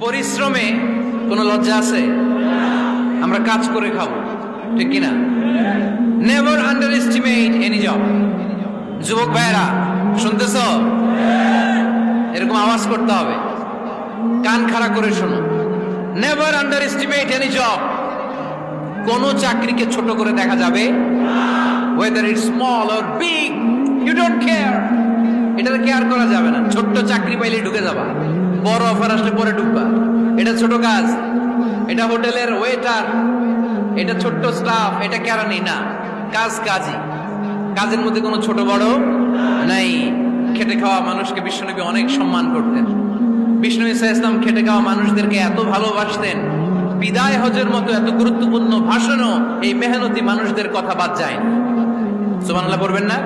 পরিশ্রমে কোনো লজ্জা আছে? আমরা কাজ করে খাবো, ঠিক কিনা? Never under estimate any job. যুবক ভাইয়েরা শুনতেছ? এরকম আওয়াজ করতে হবে, কান খাড়া করে শোনো। Never under estimate any job. কোন চাকরিকে ছোট করে দেখা যাবে, whether it's small or big, you don't care. এটাতে কেয়ার করা যাবে না। ছোট্ট চাকরি পাইলে ঢুকে যাবা, বড় অফার আসলে পরে ঢুকবা। এটা ছোট কাজ, এটা হোটেলের ওয়েটার, এটা ছোট্ট স্টাফ, এটা কেরানি না। কাজ কাজই, কাজের মধ্যে কোনো ছোট বড় নাই। খেটে খাওয়া মানুষকে বিশ্বনবী অনেক সম্মান করতেন। বিষ্ণু ঈসা ইসলাম খেটে খাওয়া মানুষদেরকে এত ভালোবাসতেন, বিদায় হজের মতো এত গুরুত্বপূর্ণ ভাষণও এই মেহনতি মানুষদের কথা বাদ যায় না। সুবহানাল্লাহ পড়বেন না?